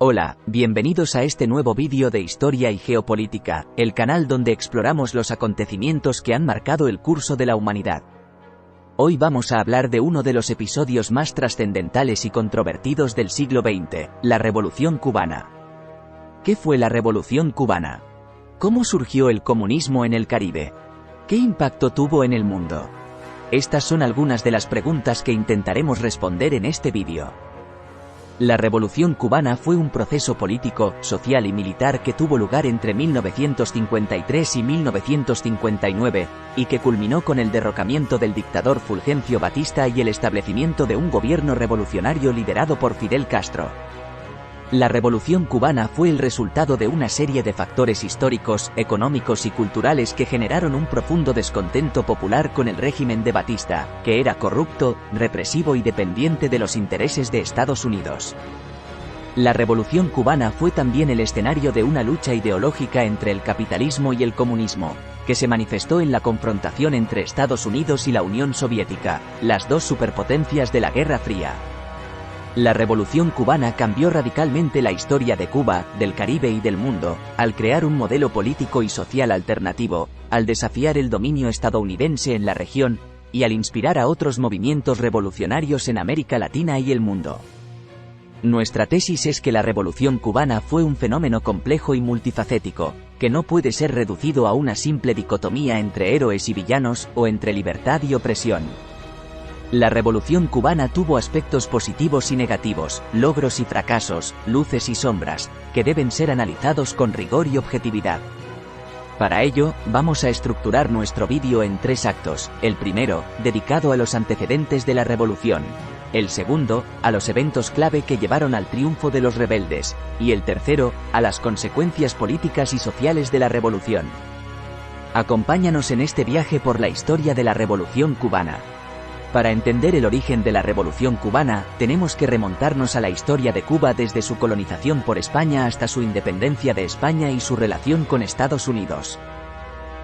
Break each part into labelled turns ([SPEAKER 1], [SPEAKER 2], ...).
[SPEAKER 1] Hola, bienvenidos a este nuevo vídeo de Historia y Geopolítica, el canal donde exploramos los acontecimientos que han marcado el curso de la humanidad. Hoy vamos a hablar de uno de los episodios más trascendentales y controvertidos del siglo XX, la Revolución Cubana. ¿Qué fue la Revolución Cubana? ¿Cómo surgió el comunismo en el Caribe? ¿Qué impacto tuvo en el mundo? Estas son algunas de las preguntas que intentaremos responder en este vídeo. La Revolución Cubana fue un proceso político, social y militar que tuvo lugar entre 1953 y 1959, y que culminó con el derrocamiento del dictador Fulgencio Batista y el establecimiento de un gobierno revolucionario liderado por Fidel Castro. La Revolución Cubana fue el resultado de una serie de factores históricos, económicos y culturales que generaron un profundo descontento popular con el régimen de Batista, que era corrupto, represivo y dependiente de los intereses de Estados Unidos. La Revolución Cubana fue también el escenario de una lucha ideológica entre el capitalismo y el comunismo, que se manifestó en la confrontación entre Estados Unidos y la Unión Soviética, las dos superpotencias de la Guerra Fría. La Revolución Cubana cambió radicalmente la historia de Cuba, del Caribe y del mundo, al crear un modelo político y social alternativo, al desafiar el dominio estadounidense en la región, y al inspirar a otros movimientos revolucionarios en América Latina y el mundo. Nuestra tesis es que la Revolución Cubana fue un fenómeno complejo y multifacético, que no puede ser reducido a una simple dicotomía entre héroes y villanos, o entre libertad y opresión. La Revolución Cubana tuvo aspectos positivos y negativos, logros y fracasos, luces y sombras, que deben ser analizados con rigor y objetividad. Para ello, vamos a estructurar nuestro vídeo en tres actos: el primero, dedicado a los antecedentes de la revolución; el segundo, a los eventos clave que llevaron al triunfo de los rebeldes; y el tercero, a las consecuencias políticas y sociales de la revolución. Acompáñanos en este viaje por la historia de la Revolución Cubana. Para entender el origen de la Revolución Cubana, tenemos que remontarnos a la historia de Cuba desde su colonización por España hasta su independencia de España y su relación con Estados Unidos.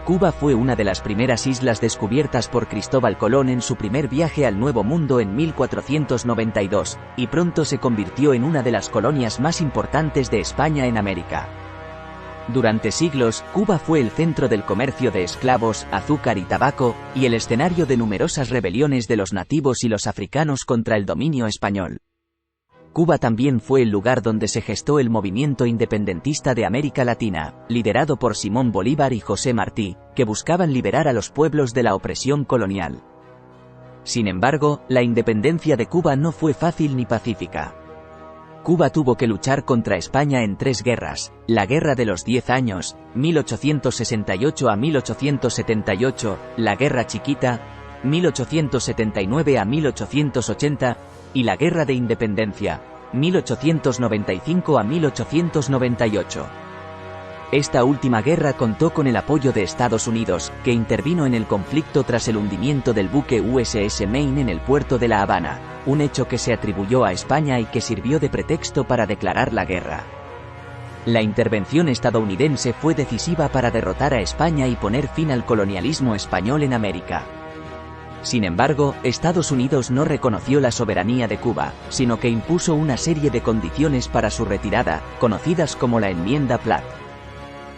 [SPEAKER 1] Cuba fue una de las primeras islas descubiertas por Cristóbal Colón en su primer viaje al Nuevo Mundo en 1492, y pronto se convirtió en una de las colonias más importantes de España en América. Durante siglos, Cuba fue el centro del comercio de esclavos, azúcar y tabaco, y el escenario de numerosas rebeliones de los nativos y los africanos contra el dominio español. Cuba también fue el lugar donde se gestó el movimiento independentista de América Latina, liderado por Simón Bolívar y José Martí, que buscaban liberar a los pueblos de la opresión colonial. Sin embargo, la independencia de Cuba no fue fácil ni pacífica. Cuba tuvo que luchar contra España en tres guerras: la Guerra de los 10 años, 1868 a 1878, la Guerra Chiquita, 1879 a 1880, y la Guerra de Independencia, 1895 a 1898. Esta última guerra contó con el apoyo de Estados Unidos, que intervino en el conflicto tras el hundimiento del buque USS Maine en el puerto de La Habana, un hecho que se atribuyó a España y que sirvió de pretexto para declarar la guerra. La intervención estadounidense fue decisiva para derrotar a España y poner fin al colonialismo español en América. Sin embargo, Estados Unidos no reconoció la soberanía de Cuba, sino que impuso una serie de condiciones para su retirada, conocidas como la Enmienda Platt.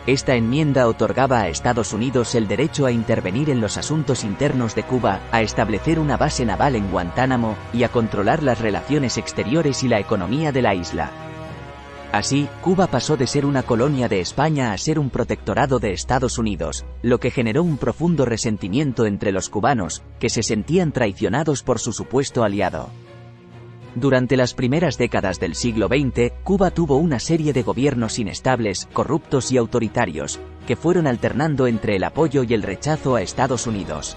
[SPEAKER 1] Esta enmienda otorgaba a Estados Unidos el derecho a intervenir en los asuntos internos de Cuba, a establecer una base naval en Guantánamo, y a controlar las relaciones exteriores y la economía de la isla. Así, Cuba pasó de ser una colonia de España a ser un protectorado de Estados Unidos, lo que generó un profundo resentimiento entre los cubanos, que se sentían traicionados por su supuesto aliado. Durante las primeras décadas del siglo XX, Cuba tuvo una serie de gobiernos inestables, corruptos y autoritarios, que fueron alternando entre el apoyo y el rechazo a Estados Unidos.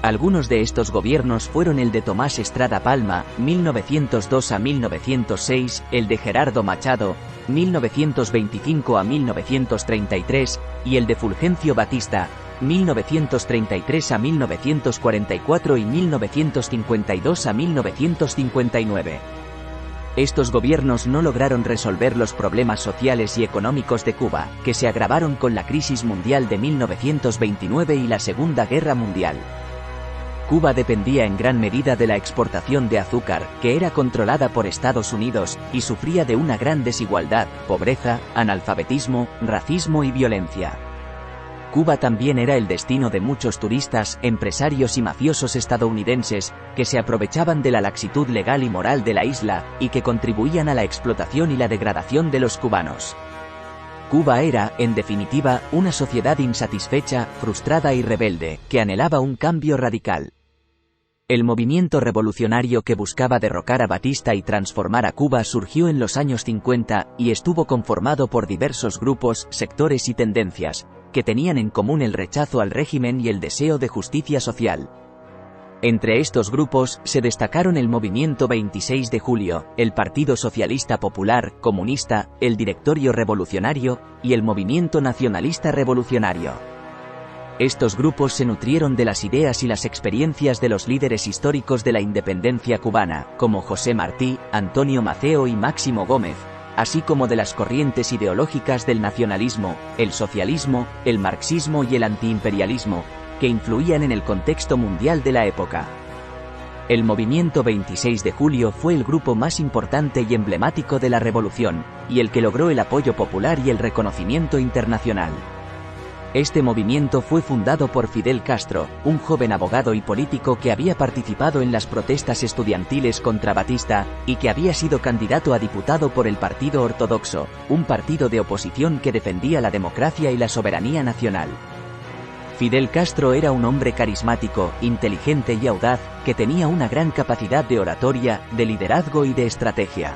[SPEAKER 1] Algunos de estos gobiernos fueron el de Tomás Estrada Palma, 1902 a 1906, el de Gerardo Machado, 1925 a 1933, y el de Fulgencio Batista, 1933 a 1944 y 1952 a 1959. Estos gobiernos no lograron resolver los problemas sociales y económicos de Cuba, que se agravaron con la crisis mundial de 1929 y la Segunda Guerra Mundial. Cuba dependía en gran medida de la exportación de azúcar, que era controlada por Estados Unidos, y sufría de una gran desigualdad, pobreza, analfabetismo, racismo y violencia. Cuba también era el destino de muchos turistas, empresarios y mafiosos estadounidenses, que se aprovechaban de la laxitud legal y moral de la isla, y que contribuían a la explotación y la degradación de los cubanos. Cuba era, en definitiva, una sociedad insatisfecha, frustrada y rebelde, que anhelaba un cambio radical. El movimiento revolucionario que buscaba derrocar a Batista y transformar a Cuba surgió en los años 50, y estuvo conformado por diversos grupos, sectores y tendencias, que tenían en común el rechazo al régimen y el deseo de justicia social. Entre estos grupos, se destacaron el Movimiento 26 de Julio, el Partido Socialista Popular, Comunista, el Directorio Revolucionario, y el Movimiento Nacionalista Revolucionario. Estos grupos se nutrieron de las ideas y las experiencias de los líderes históricos de la independencia cubana, como José Martí, Antonio Maceo y Máximo Gómez, así como de las corrientes ideológicas del nacionalismo, el socialismo, el marxismo y el antiimperialismo, que influían en el contexto mundial de la época. El Movimiento 26 de Julio fue el grupo más importante y emblemático de la revolución, y el que logró el apoyo popular y el reconocimiento internacional. Este movimiento fue fundado por Fidel Castro, un joven abogado y político que había participado en las protestas estudiantiles contra Batista, y que había sido candidato a diputado por el Partido Ortodoxo, un partido de oposición que defendía la democracia y la soberanía nacional. Fidel Castro era un hombre carismático, inteligente y audaz, que tenía una gran capacidad de oratoria, de liderazgo y de estrategia.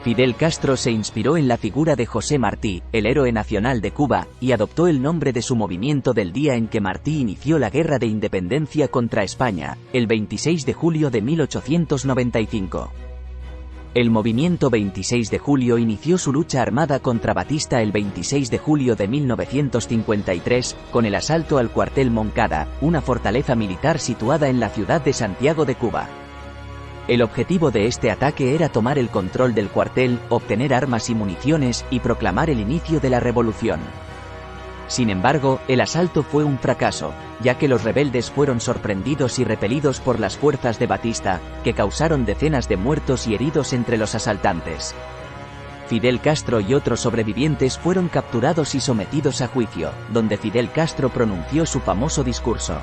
[SPEAKER 1] Fidel Castro se inspiró en la figura de José Martí, el héroe nacional de Cuba, y adoptó el nombre de su movimiento del día en que Martí inició la guerra de independencia contra España, el 26 de julio de 1895. El Movimiento 26 de Julio inició su lucha armada contra Batista el 26 de julio de 1953, con el asalto al cuartel Moncada, una fortaleza militar situada en la ciudad de Santiago de Cuba. El objetivo de este ataque era tomar el control del cuartel, obtener armas y municiones, y proclamar el inicio de la revolución. Sin embargo, el asalto fue un fracaso, ya que los rebeldes fueron sorprendidos y repelidos por las fuerzas de Batista, que causaron decenas de muertos y heridos entre los asaltantes. Fidel Castro y otros sobrevivientes fueron capturados y sometidos a juicio, donde Fidel Castro pronunció su famoso discurso.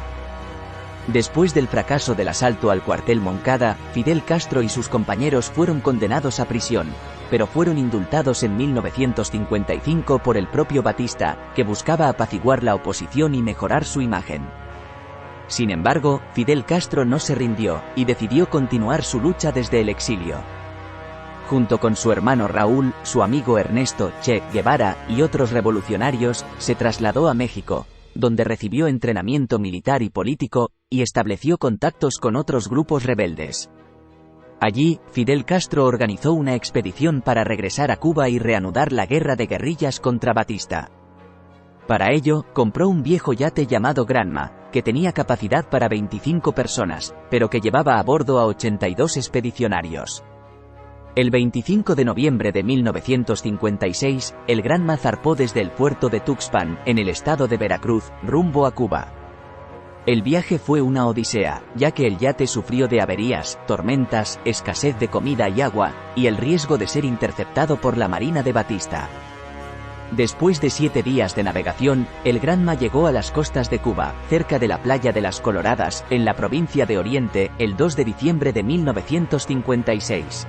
[SPEAKER 1] Después del fracaso del asalto al cuartel Moncada, Fidel Castro y sus compañeros fueron condenados a prisión, pero fueron indultados en 1955 por el propio Batista, que buscaba apaciguar la oposición y mejorar su imagen. Sin embargo, Fidel Castro no se rindió, y decidió continuar su lucha desde el exilio. Junto con su hermano Raúl, su amigo Ernesto Che Guevara y otros revolucionarios, se trasladó a México, donde recibió entrenamiento militar y político, y estableció contactos con otros grupos rebeldes. Allí, Fidel Castro organizó una expedición para regresar a Cuba y reanudar la guerra de guerrillas contra Batista. Para ello, compró un viejo yate llamado Granma, que tenía capacidad para 25 personas, pero que llevaba a bordo a 82 expedicionarios. El 25 de noviembre de 1956, el Granma zarpó desde el puerto de Tuxpan, en el estado de Veracruz, rumbo a Cuba. El viaje fue una odisea, ya que el yate sufrió de averías, tormentas, escasez de comida y agua, y el riesgo de ser interceptado por la Marina de Batista. Después de 7 días de navegación, el Granma llegó a las costas de Cuba, cerca de la playa de las Coloradas, en la provincia de Oriente, el 2 de diciembre de 1956.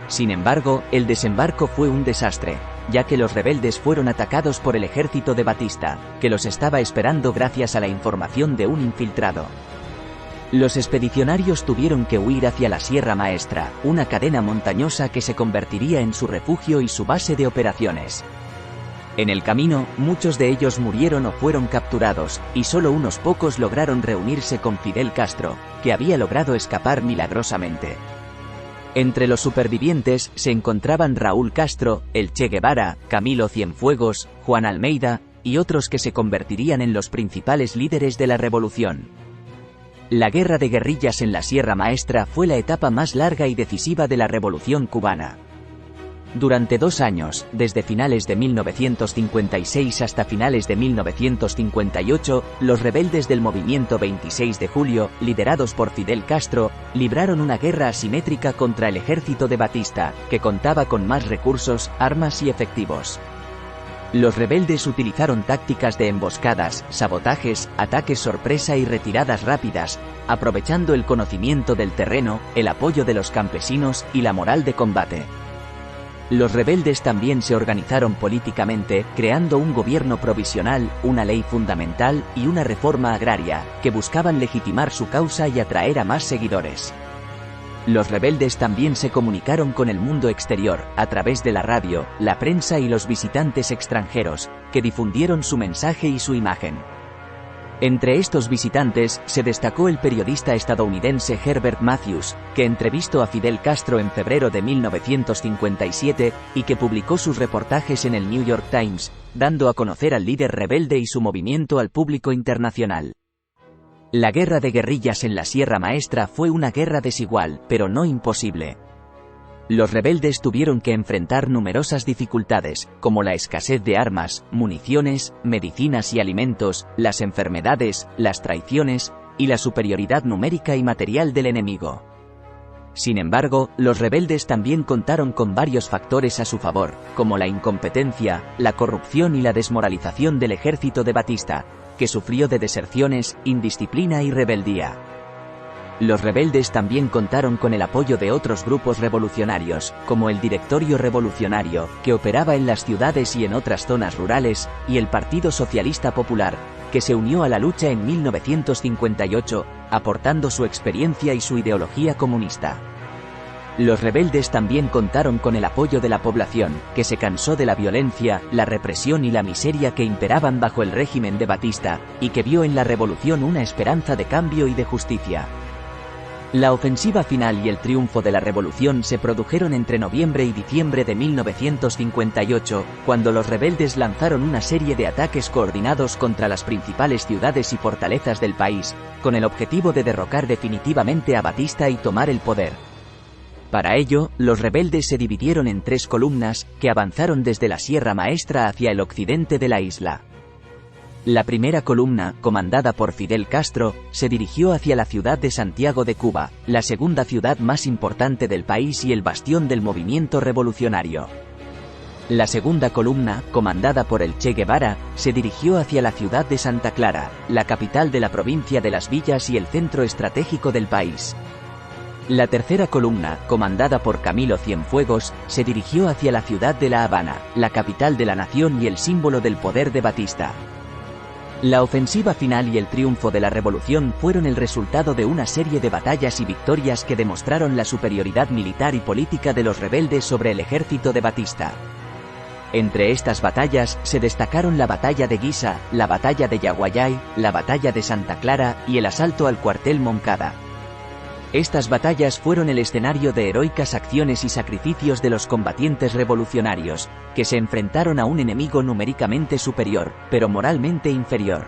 [SPEAKER 1] Sin embargo, el desembarco fue un desastre, ya que los rebeldes fueron atacados por el ejército de Batista, que los estaba esperando gracias a la información de un infiltrado. Los expedicionarios tuvieron que huir hacia la Sierra Maestra, una cadena montañosa que se convertiría en su refugio y su base de operaciones. En el camino, muchos de ellos murieron o fueron capturados, y solo unos pocos lograron reunirse con Fidel Castro, que había logrado escapar milagrosamente. Entre los supervivientes se encontraban Raúl Castro, el Che Guevara, Camilo Cienfuegos, Juan Almeida, y otros que se convertirían en los principales líderes de la revolución. La guerra de guerrillas en la Sierra Maestra fue la etapa más larga y decisiva de la revolución cubana. Durante 2 años, desde finales de 1956 hasta finales de 1958, los rebeldes del movimiento 26 de julio, liderados por Fidel Castro, libraron una guerra asimétrica contra el ejército de Batista, que contaba con más recursos, armas y efectivos. Los rebeldes utilizaron tácticas de emboscadas, sabotajes, ataques sorpresa y retiradas rápidas, aprovechando el conocimiento del terreno, el apoyo de los campesinos y la moral de combate. Los rebeldes también se organizaron políticamente, creando un gobierno provisional, una ley fundamental y una reforma agraria, que buscaban legitimar su causa y atraer a más seguidores. Los rebeldes también se comunicaron con el mundo exterior, a través de la radio, la prensa y los visitantes extranjeros, que difundieron su mensaje y su imagen. Entre estos visitantes, se destacó el periodista estadounidense Herbert Matthews, que entrevistó a Fidel Castro en febrero de 1957, y que publicó sus reportajes en el New York Times, dando a conocer al líder rebelde y su movimiento al público internacional. La guerra de guerrillas en la Sierra Maestra fue una guerra desigual, pero no imposible. Los rebeldes tuvieron que enfrentar numerosas dificultades, como la escasez de armas, municiones, medicinas y alimentos, las enfermedades, las traiciones, y la superioridad numérica y material del enemigo. Sin embargo, los rebeldes también contaron con varios factores a su favor, como la incompetencia, la corrupción y la desmoralización del ejército de Batista, que sufrió de deserciones, indisciplina y rebeldía. Los rebeldes también contaron con el apoyo de otros grupos revolucionarios, como el Directorio Revolucionario, que operaba en las ciudades y en otras zonas rurales, y el Partido Socialista Popular, que se unió a la lucha en 1958, aportando su experiencia y su ideología comunista. Los rebeldes también contaron con el apoyo de la población, que se cansó de la violencia, la represión y la miseria que imperaban bajo el régimen de Batista, y que vio en la revolución una esperanza de cambio y de justicia. La ofensiva final y el triunfo de la revolución se produjeron entre noviembre y diciembre de 1958, cuando los rebeldes lanzaron una serie de ataques coordinados contra las principales ciudades y fortalezas del país, con el objetivo de derrocar definitivamente a Batista y tomar el poder. Para ello, los rebeldes se dividieron en 3 columnas, que avanzaron desde la Sierra Maestra hacia el occidente de la isla. La primera columna, comandada por Fidel Castro, se dirigió hacia la ciudad de Santiago de Cuba, la segunda ciudad más importante del país y el bastión del movimiento revolucionario. La segunda columna, comandada por el Che Guevara, se dirigió hacia la ciudad de Santa Clara, la capital de la provincia de Las Villas y el centro estratégico del país. La tercera columna, comandada por Camilo Cienfuegos, se dirigió hacia la ciudad de La Habana, la capital de la nación y el símbolo del poder de Batista. La ofensiva final y el triunfo de la revolución fueron el resultado de una serie de batallas y victorias que demostraron la superioridad militar y política de los rebeldes sobre el ejército de Batista. Entre estas batallas, se destacaron la batalla de Guisa, la batalla de Yaguayay, la batalla de Santa Clara, y el asalto al cuartel Moncada. Estas batallas fueron el escenario de heroicas acciones y sacrificios de los combatientes revolucionarios, que se enfrentaron a un enemigo numéricamente superior, pero moralmente inferior.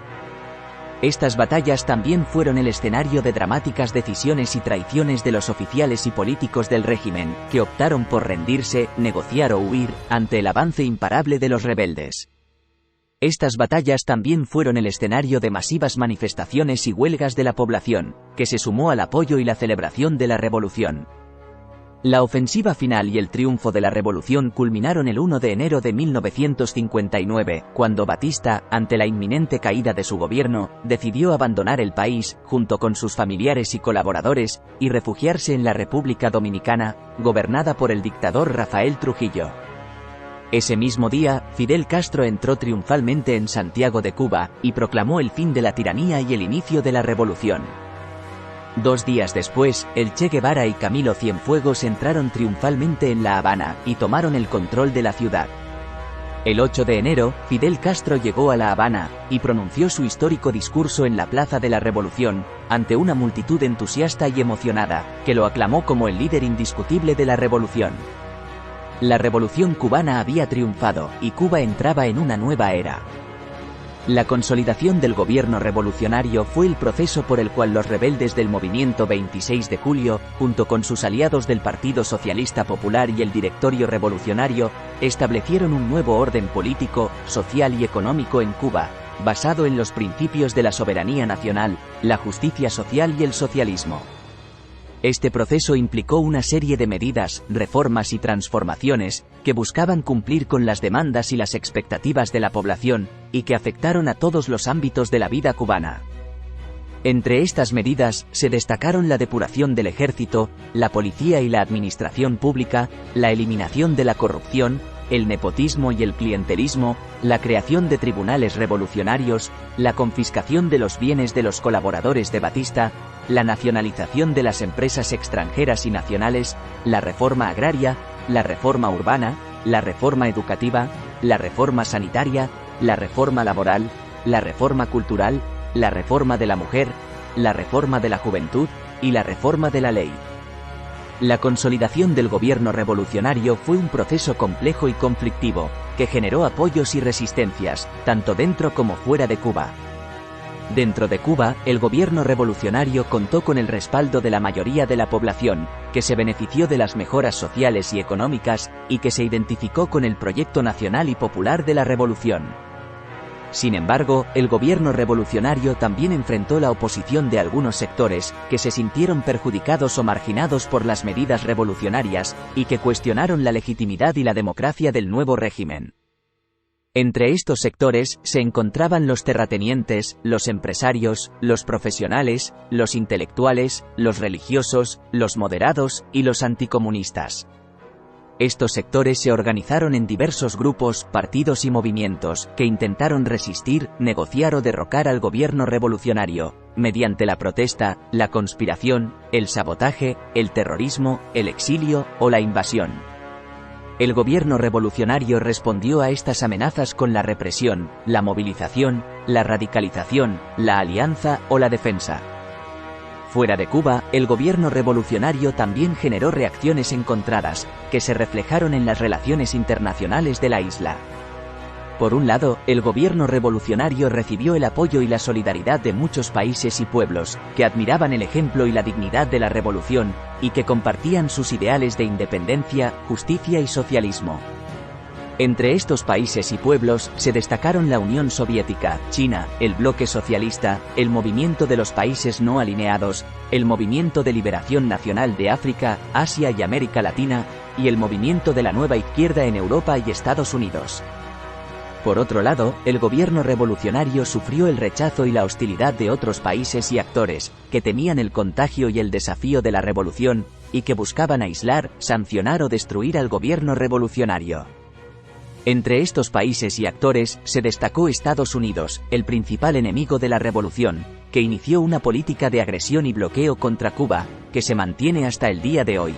[SPEAKER 1] Estas batallas también fueron el escenario de dramáticas decisiones y traiciones de los oficiales y políticos del régimen, que optaron por rendirse, negociar o huir, ante el avance imparable de los rebeldes. Estas batallas también fueron el escenario de masivas manifestaciones y huelgas de la población, que se sumó al apoyo y la celebración de la revolución. La ofensiva final y el triunfo de la revolución culminaron el 1 de enero de 1959, cuando Batista, ante la inminente caída de su gobierno, decidió abandonar el país, junto con sus familiares y colaboradores, y refugiarse en la República Dominicana, gobernada por el dictador Rafael Trujillo. Ese mismo día, Fidel Castro entró triunfalmente en Santiago de Cuba, y proclamó el fin de la tiranía y el inicio de la revolución. 2 días después, el Che Guevara y Camilo Cienfuegos entraron triunfalmente en La Habana, y tomaron el control de la ciudad. El 8 de enero, Fidel Castro llegó a La Habana, y pronunció su histórico discurso en la Plaza de la Revolución, ante una multitud entusiasta y emocionada, que lo aclamó como el líder indiscutible de la revolución. La revolución cubana había triunfado, y Cuba entraba en una nueva era. La consolidación del gobierno revolucionario fue el proceso por el cual los rebeldes del movimiento 26 de julio, junto con sus aliados del Partido Socialista Popular y el Directorio Revolucionario, establecieron un nuevo orden político, social y económico en Cuba, basado en los principios de la soberanía nacional, la justicia social y el socialismo. Este proceso implicó una serie de medidas, reformas y transformaciones, que buscaban cumplir con las demandas y las expectativas de la población, y que afectaron a todos los ámbitos de la vida cubana. Entre estas medidas, se destacaron la depuración del ejército, la policía y la administración pública, la eliminación de la corrupción, el nepotismo y el clientelismo, la creación de tribunales revolucionarios, la confiscación de los bienes de los colaboradores de Batista, la nacionalización de las empresas extranjeras y nacionales, la reforma agraria, la reforma urbana, la reforma educativa, la reforma sanitaria, la reforma laboral, la reforma cultural, la reforma de la mujer, la reforma de la juventud y la reforma de la ley. La consolidación del gobierno revolucionario fue un proceso complejo y conflictivo, que generó apoyos y resistencias, tanto dentro como fuera de Cuba. Dentro de Cuba, el gobierno revolucionario contó con el respaldo de la mayoría de la población, que se benefició de las mejoras sociales y económicas, y que se identificó con el proyecto nacional y popular de la revolución. Sin embargo, el gobierno revolucionario también enfrentó la oposición de algunos sectores, que se sintieron perjudicados o marginados por las medidas revolucionarias, y que cuestionaron la legitimidad y la democracia del nuevo régimen. Entre estos sectores, se encontraban los terratenientes, los empresarios, los profesionales, los intelectuales, los religiosos, los moderados y los anticomunistas. Estos sectores se organizaron en diversos grupos, partidos y movimientos, que intentaron resistir, negociar o derrocar al gobierno revolucionario, mediante la protesta, la conspiración, el sabotaje, el terrorismo, el exilio o la invasión. El gobierno revolucionario respondió a estas amenazas con la represión, la movilización, la radicalización, la alianza o la defensa. Fuera de Cuba, el gobierno revolucionario también generó reacciones encontradas, que se reflejaron en las relaciones internacionales de la isla. Por un lado, el gobierno revolucionario recibió el apoyo y la solidaridad de muchos países y pueblos, que admiraban el ejemplo y la dignidad de la revolución, y que compartían sus ideales de independencia, justicia y socialismo. Entre estos países y pueblos, se destacaron la Unión Soviética, China, el Bloque Socialista, el Movimiento de los Países No Alineados, el Movimiento de Liberación Nacional de África, Asia y América Latina, y el Movimiento de la Nueva Izquierda en Europa y Estados Unidos. Por otro lado, el gobierno revolucionario sufrió el rechazo y la hostilidad de otros países y actores, que temían el contagio y el desafío de la revolución, y que buscaban aislar, sancionar o destruir al gobierno revolucionario. Entre estos países y actores, se destacó Estados Unidos, el principal enemigo de la revolución, que inició una política de agresión y bloqueo contra Cuba, que se mantiene hasta el día de hoy.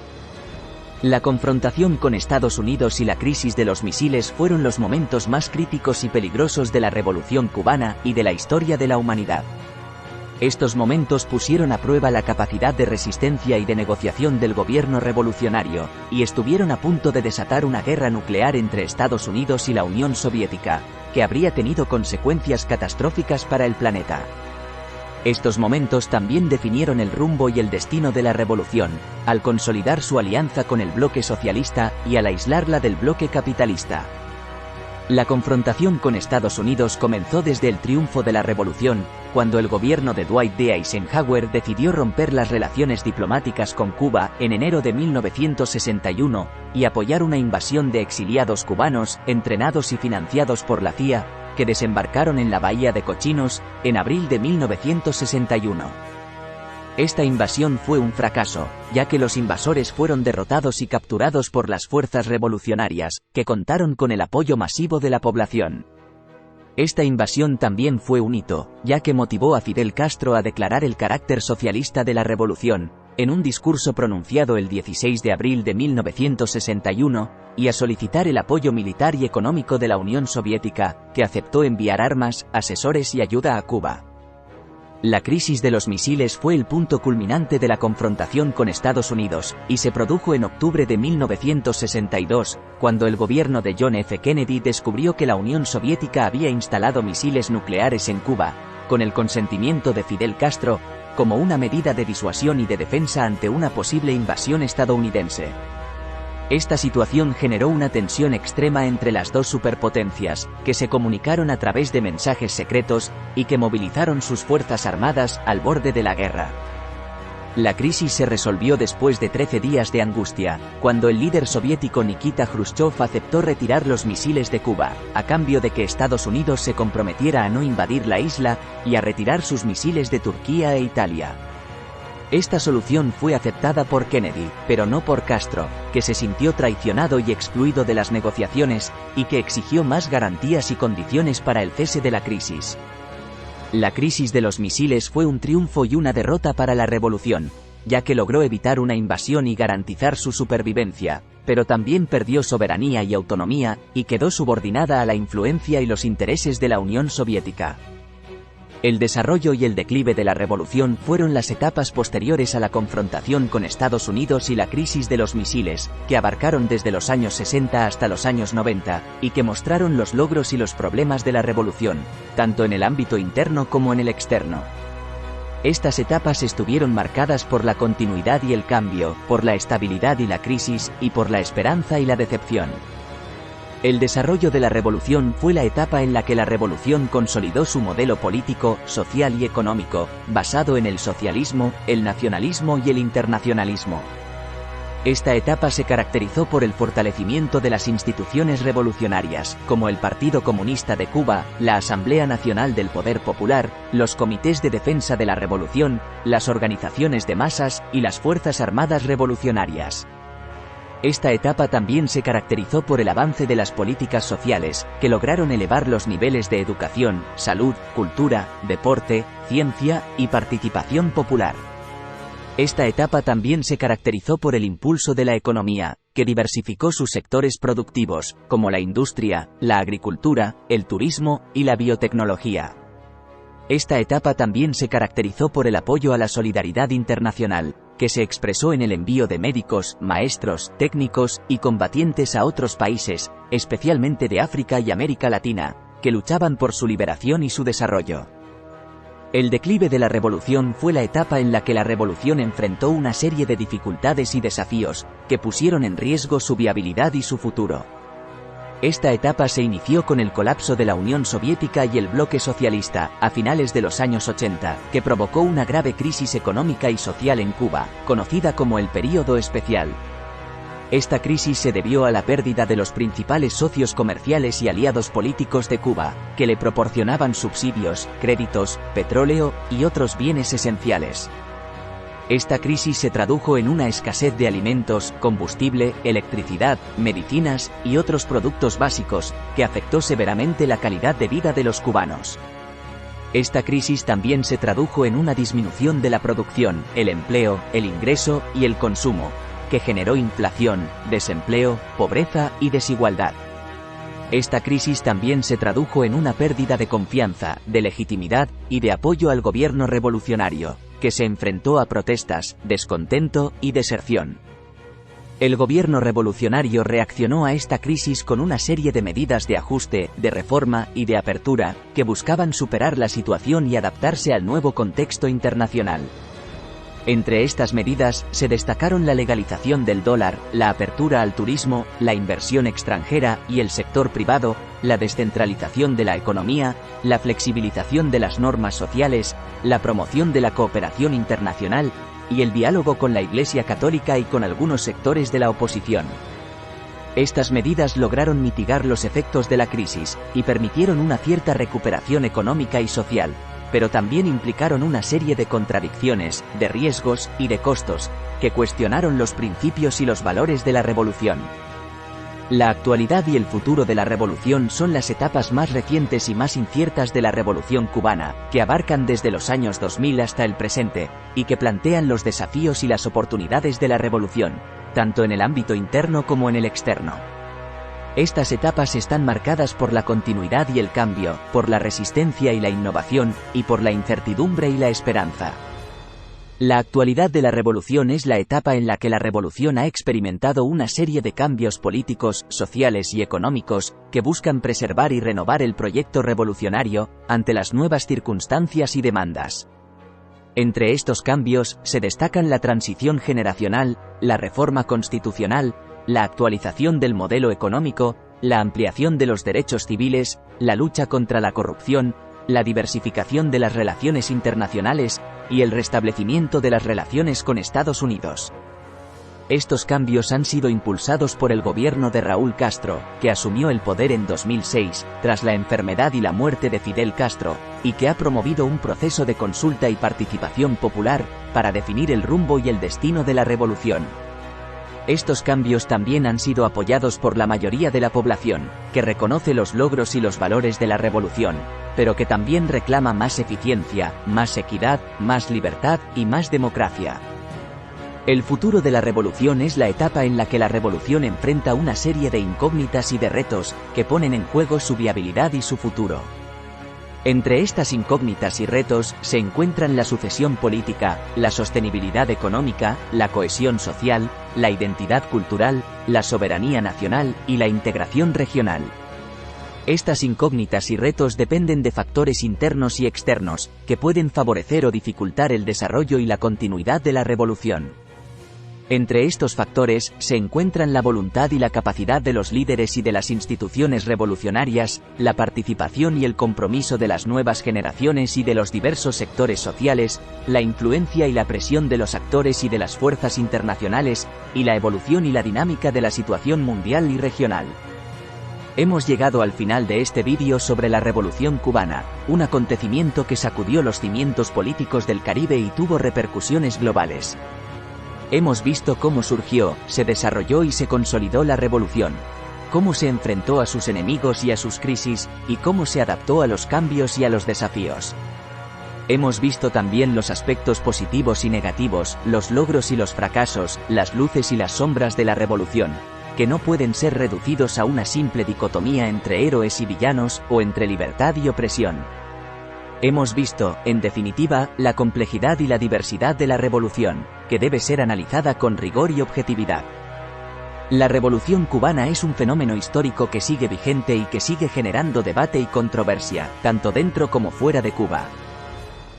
[SPEAKER 1] La confrontación con Estados Unidos y la crisis de los misiles fueron los momentos más críticos y peligrosos de la Revolución cubana y de la historia de la humanidad. Estos momentos pusieron a prueba la capacidad de resistencia y de negociación del gobierno revolucionario, y estuvieron a punto de desatar una guerra nuclear entre Estados Unidos y la Unión Soviética, que habría tenido consecuencias catastróficas para el planeta. Estos momentos también definieron el rumbo y el destino de la revolución, al consolidar su alianza con el bloque socialista y al aislarla del bloque capitalista. La confrontación con Estados Unidos comenzó desde el triunfo de la revolución, cuando el gobierno de Dwight D. Eisenhower decidió romper las relaciones diplomáticas con Cuba en enero de 1961 y apoyar una invasión de exiliados cubanos, entrenados y financiados por la CIA, que desembarcaron en la bahía de Cochinos, en abril de 1961. Esta invasión fue un fracaso, ya que los invasores fueron derrotados y capturados por las fuerzas revolucionarias, que contaron con el apoyo masivo de la población. Esta invasión también fue un hito, ya que motivó a Fidel Castro a declarar el carácter socialista de la revolución, en un discurso pronunciado el 16 de abril de 1961, y a solicitar el apoyo militar y económico de la Unión Soviética, que aceptó enviar armas, asesores y ayuda a Cuba. La crisis de los misiles fue el punto culminante de la confrontación con Estados Unidos, y se produjo en octubre de 1962, cuando el gobierno de John F. Kennedy descubrió que la Unión Soviética había instalado misiles nucleares en Cuba, con el consentimiento de Fidel Castro, como una medida de disuasión y de defensa ante una posible invasión estadounidense. Esta situación generó una tensión extrema entre las dos superpotencias, que se comunicaron a través de mensajes secretos, y que movilizaron sus fuerzas armadas al borde de la guerra. La crisis se resolvió después de 13 días de angustia, cuando el líder soviético Nikita Jrushchov aceptó retirar los misiles de Cuba, a cambio de que Estados Unidos se comprometiera a no invadir la isla, y a retirar sus misiles de Turquía e Italia. Esta solución fue aceptada por Kennedy, pero no por Castro, que se sintió traicionado y excluido de las negociaciones, y que exigió más garantías y condiciones para el cese de la crisis. La crisis de los misiles fue un triunfo y una derrota para la revolución, ya que logró evitar una invasión y garantizar su supervivencia, pero también perdió soberanía y autonomía, y quedó subordinada a la influencia y los intereses de la Unión Soviética. El desarrollo y el declive de la revolución fueron las etapas posteriores a la confrontación con Estados Unidos y la crisis de los misiles, que abarcaron desde los años 60 hasta los años 90, y que mostraron los logros y los problemas de la revolución, tanto en el ámbito interno como en el externo. Estas etapas estuvieron marcadas por la continuidad y el cambio, por la estabilidad y la crisis, y por la esperanza y la decepción. El desarrollo de la revolución fue la etapa en la que la revolución consolidó su modelo político, social y económico, basado en el socialismo, el nacionalismo y el internacionalismo. Esta etapa se caracterizó por el fortalecimiento de las instituciones revolucionarias, como el Partido Comunista de Cuba, la Asamblea Nacional del Poder Popular, los comités de defensa de la revolución, las organizaciones de masas y las Fuerzas Armadas Revolucionarias. Esta etapa también se caracterizó por el avance de las políticas sociales, que lograron elevar los niveles de educación, salud, cultura, deporte, ciencia y participación popular. Esta etapa también se caracterizó por el impulso de la economía, que diversificó sus sectores productivos, como la industria, la agricultura, el turismo y la biotecnología. Esta etapa también se caracterizó por el apoyo a la solidaridad internacional, que se expresó en el envío de médicos, maestros, técnicos y combatientes a otros países, especialmente de África y América Latina, que luchaban por su liberación y su desarrollo. El declive de la revolución fue la etapa en la que la revolución enfrentó una serie de dificultades y desafíos, que pusieron en riesgo su viabilidad y su futuro. Esta etapa se inició con el colapso de la Unión Soviética y el bloque socialista, a finales de los años 80, que provocó una grave crisis económica y social en Cuba, conocida como el Período Especial. Esta crisis se debió a la pérdida de los principales socios comerciales y aliados políticos de Cuba, que le proporcionaban subsidios, créditos, petróleo y otros bienes esenciales. Esta crisis se tradujo en una escasez de alimentos, combustible, electricidad, medicinas y otros productos básicos, que afectó severamente la calidad de vida de los cubanos. Esta crisis también se tradujo en una disminución de la producción, el empleo, el ingreso y el consumo, que generó inflación, desempleo, pobreza y desigualdad. Esta crisis también se tradujo en una pérdida de confianza, de legitimidad y de apoyo al gobierno revolucionario, que se enfrentó a protestas, descontento y deserción. El gobierno revolucionario reaccionó a esta crisis con una serie de medidas de ajuste, de reforma y de apertura, que buscaban superar la situación y adaptarse al nuevo contexto internacional. Entre estas medidas, se destacaron la legalización del dólar, la apertura al turismo, la inversión extranjera y el sector privado, la descentralización de la economía, la flexibilización de las normas sociales, la promoción de la cooperación internacional, y el diálogo con la Iglesia Católica y con algunos sectores de la oposición. Estas medidas lograron mitigar los efectos de la crisis, y permitieron una cierta recuperación económica y social, pero también implicaron una serie de contradicciones, de riesgos y de costos, que cuestionaron los principios y los valores de la revolución. La actualidad y el futuro de la revolución son las etapas más recientes y más inciertas de la revolución cubana, que abarcan desde los años 2000 hasta el presente, y que plantean los desafíos y las oportunidades de la revolución, tanto en el ámbito interno como en el externo. Estas etapas están marcadas por la continuidad y el cambio, por la resistencia y la innovación, y por la incertidumbre y la esperanza. La actualidad de la revolución es la etapa en la que la revolución ha experimentado una serie de cambios políticos, sociales y económicos, que buscan preservar y renovar el proyecto revolucionario, ante las nuevas circunstancias y demandas. Entre estos cambios, se destacan la transición generacional, la reforma constitucional, la actualización del modelo económico, la ampliación de los derechos civiles, la lucha contra la corrupción, la diversificación de las relaciones internacionales, y el restablecimiento de las relaciones con Estados Unidos. Estos cambios han sido impulsados por el gobierno de Raúl Castro, que asumió el poder en 2006, tras la enfermedad y la muerte de Fidel Castro, y que ha promovido un proceso de consulta y participación popular, para definir el rumbo y el destino de la revolución. Estos cambios también han sido apoyados por la mayoría de la población, que reconoce los logros y los valores de la revolución, pero que también reclama más eficiencia, más equidad, más libertad y más democracia. El futuro de la revolución es la etapa en la que la revolución enfrenta una serie de incógnitas y de retos, que ponen en juego su viabilidad y su futuro. Entre estas incógnitas y retos, se encuentran la sucesión política, la sostenibilidad económica, la cohesión social, la identidad cultural, la soberanía nacional y la integración regional. Estas incógnitas y retos dependen de factores internos y externos, que pueden favorecer o dificultar el desarrollo y la continuidad de la revolución. Entre estos factores, se encuentran la voluntad y la capacidad de los líderes y de las instituciones revolucionarias, la participación y el compromiso de las nuevas generaciones y de los diversos sectores sociales, la influencia y la presión de los actores y de las fuerzas internacionales, y la evolución y la dinámica de la situación mundial y regional. Hemos llegado al final de este vídeo sobre la Revolución Cubana, un acontecimiento que sacudió los cimientos políticos del Caribe y tuvo repercusiones globales. Hemos visto cómo surgió, se desarrolló y se consolidó la revolución, cómo se enfrentó a sus enemigos y a sus crisis, y cómo se adaptó a los cambios y a los desafíos. Hemos visto también los aspectos positivos y negativos, los logros y los fracasos, las luces y las sombras de la revolución, que no pueden ser reducidos a una simple dicotomía entre héroes y villanos, o entre libertad y opresión. Hemos visto, en definitiva, la complejidad y la diversidad de la revolución, que debe ser analizada con rigor y objetividad. La Revolución Cubana es un fenómeno histórico que sigue vigente y que sigue generando debate y controversia, tanto dentro como fuera de Cuba.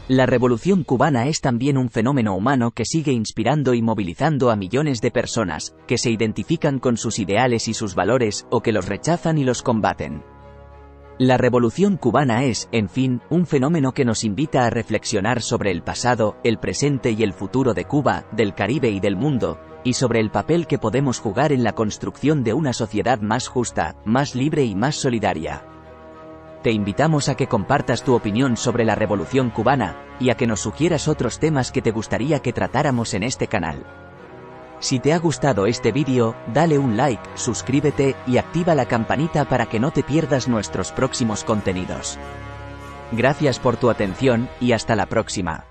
[SPEAKER 1] La Revolución Cubana es también un fenómeno humano que sigue inspirando y movilizando a millones de personas, que se identifican con sus ideales y sus valores, o que los rechazan y los combaten. La Revolución Cubana es, en fin, un fenómeno que nos invita a reflexionar sobre el pasado, el presente y el futuro de Cuba, del Caribe y del mundo, y sobre el papel que podemos jugar en la construcción de una sociedad más justa, más libre y más solidaria. Te invitamos a que compartas tu opinión sobre la Revolución Cubana, y a que nos sugieras otros temas que te gustaría que tratáramos en este canal. Si te ha gustado este vídeo, dale un like, suscríbete y activa la campanita para que no te pierdas nuestros próximos contenidos. Gracias por tu atención y hasta la próxima.